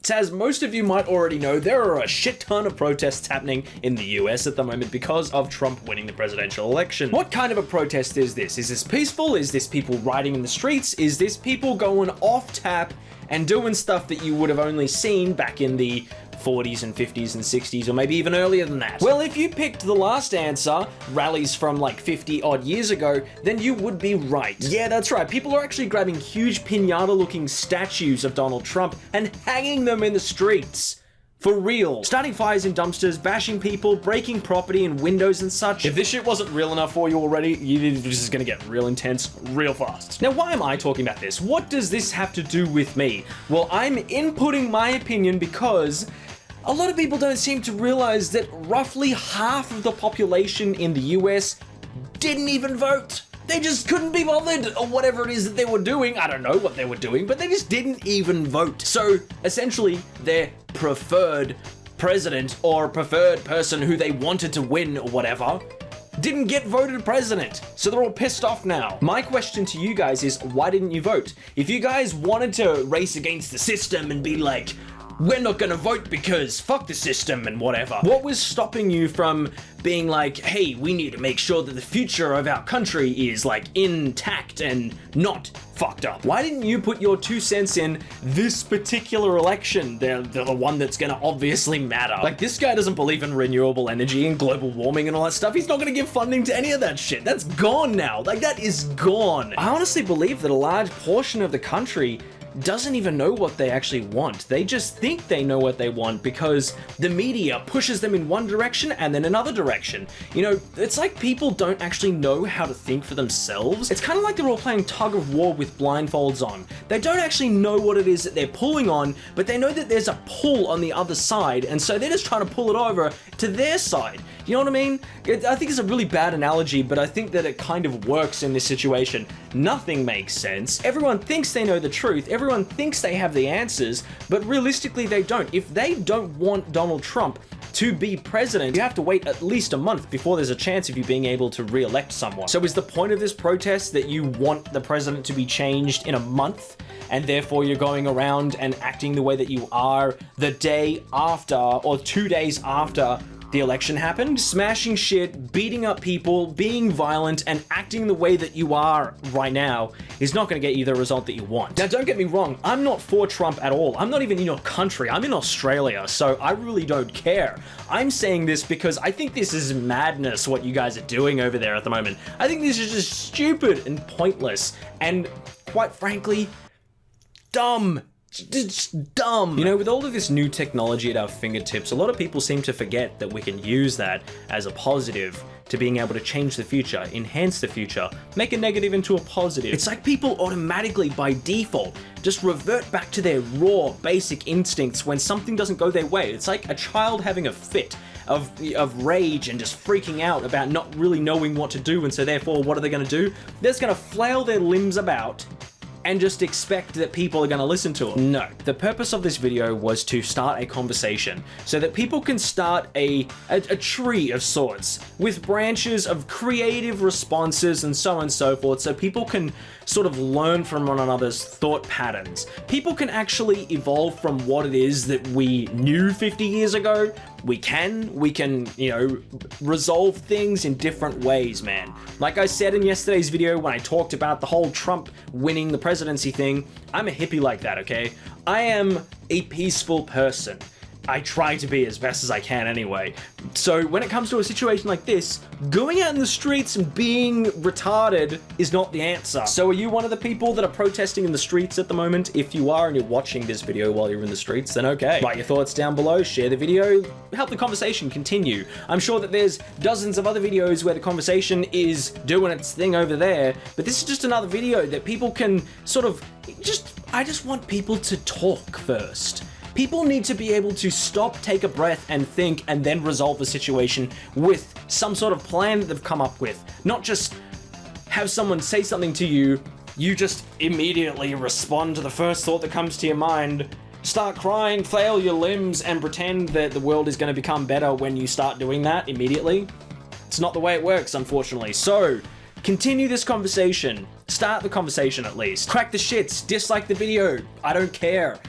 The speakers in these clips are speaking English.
So as most of you might already know, there are a shit ton of protests happening in the US at the moment because of Trump winning the presidential election. What kind of a protest is this? Is this peaceful? Is this people rioting in the streets? Is this people going off tap and doing stuff that you would have only seen back in the 40s and 50s and 60s, or maybe even earlier than that? Well, if you picked the last answer, rallies from like 50 odd years ago, then you would be right. Yeah, that's right. People are actually grabbing huge pinata-looking statues of Donald Trump and hanging them in the streets. For real. Starting fires in dumpsters, bashing people, breaking property and windows and such. If this shit wasn't real enough for you already, this is gonna get real intense real fast. Now, why am I talking about this? What does this have to do with me? Well, I'm inputting my opinion because a lot of people don't seem to realize that roughly half of the population in the US didn't even vote. They just couldn't be bothered, or whatever it is that they were doing. I don't know what they were doing, but they just didn't even vote. So essentially, their preferred president or preferred person who they wanted to win or whatever didn't get voted president. So they're all pissed off now. My question to you guys is, why didn't you vote? If you guys wanted to race against the system and be like, we're not gonna vote because fuck the system and whatever, what was stopping you from being like, hey, we need to make sure that the future of our country is like intact and not fucked up? Why didn't you put your 2 cents in this particular election? They're the one that's gonna obviously matter. Like, this guy doesn't believe in renewable energy and global warming and all that stuff. He's not gonna give funding to any of that shit. That's gone now. Like, that is gone. I honestly believe that a large portion of the country doesn't even know what they actually want. They just think they know what they want because the media pushes them in one direction and then another direction. You know, it's like people don't actually know how to think for themselves. It's kind of like they're all playing tug of war with blindfolds on. They don't actually know what it is that they're pulling on, but they know that there's a pull on the other side, and so they're just trying to pull it over to their side. You know what I mean? I think it's a really bad analogy, but I think that it kind of works in this situation. Nothing makes sense. Everyone thinks they know the truth. Everyone thinks they have the answers, but realistically they don't. If they don't want Donald Trump to be president, you have to wait at least a month before there's a chance of you being able to re-elect someone. So is the point of this protest that you want the president to be changed in a month, and therefore you're going around and acting the way that you are the day after or 2 days after the election happened? Smashing shit, beating up people, being violent, and acting the way that you are right now is not going to get you the result that you want. Now, don't get me wrong, I'm not for Trump at all. I'm not even in your country. I'm in Australia, so I really don't care. I'm saying this because I think this is madness, what you guys are doing over there at the moment. I think this is just stupid and pointless, and quite frankly, dumb. Just dumb. You know, with all of this new technology at our fingertips, a lot of people seem to forget that we can use that as a positive to being able to change the future, enhance the future, make a negative into a positive. It's like people automatically, by default, just revert back to their raw, basic instincts when something doesn't go their way. It's like a child having a fit of rage and just freaking out about not really knowing what to do, and so therefore, what are they gonna do? They're just gonna flail their limbs about and just expect that people are gonna listen to them. No. The purpose of this video was to start a conversation so that people can start a tree of sorts with branches of creative responses and so on and so forth, so people can sort of learn from one another's thought patterns. People can actually evolve from what it is that we knew 50 years ago. We can, you know, resolve things in different ways, man. Like I said in yesterday's video when I talked about the whole Trump winning the presidency thing, I'm a hippie like that, okay? I am a peaceful person. I try to be as best as I can anyway. So when it comes to a situation like this, going out in the streets and being retarded is not the answer. So are you one of the people that are protesting in the streets at the moment? If you are and you're watching this video while you're in the streets, then okay. Write your thoughts down below, share the video, help the conversation continue. I'm sure that there's dozens of other videos where the conversation is doing its thing over there, but this is just another video that people can sort of I just want people to talk first. People need to be able to stop, take a breath, and think, and then resolve the situation with some sort of plan that they've come up with. Not just have someone say something to you, you just immediately respond to the first thought that comes to your mind, start crying, flail your limbs, and pretend that the world is going to become better when you start doing that immediately. It's not the way it works, unfortunately. So, continue this conversation. Start the conversation at least. Crack the shits, dislike the video, I don't care.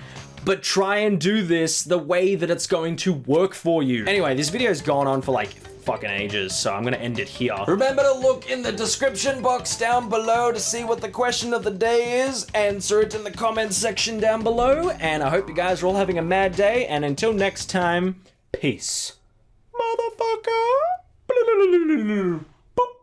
but try and do this the way that it's going to work for you. Anyway, this video's gone on for like fucking ages, so I'm gonna end it here. Remember to look in the description box down below to see what the question of the day is. Answer it in the comments section down below, and I hope you guys are all having a mad day, and until next time, peace. Motherfucker!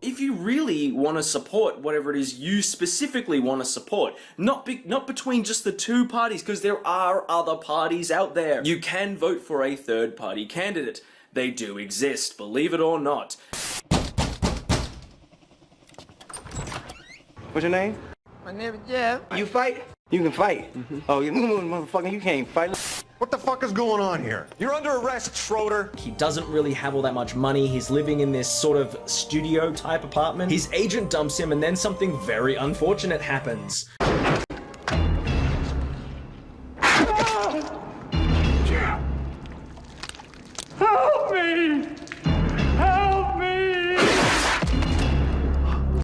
If you really want to support whatever it is you specifically want to support, not between just the two parties, because there are other parties out there. You can vote for a third party candidate. They do exist, believe it or not. What's your name? My name is Jeff. You fight? You can fight. Oh, you motherfucker, you can't fight. What the fuck is going on here? You're under arrest, Schroeder. He doesn't really have all that much money. He's living in this sort of studio type apartment. His agent dumps him, and then something very unfortunate happens.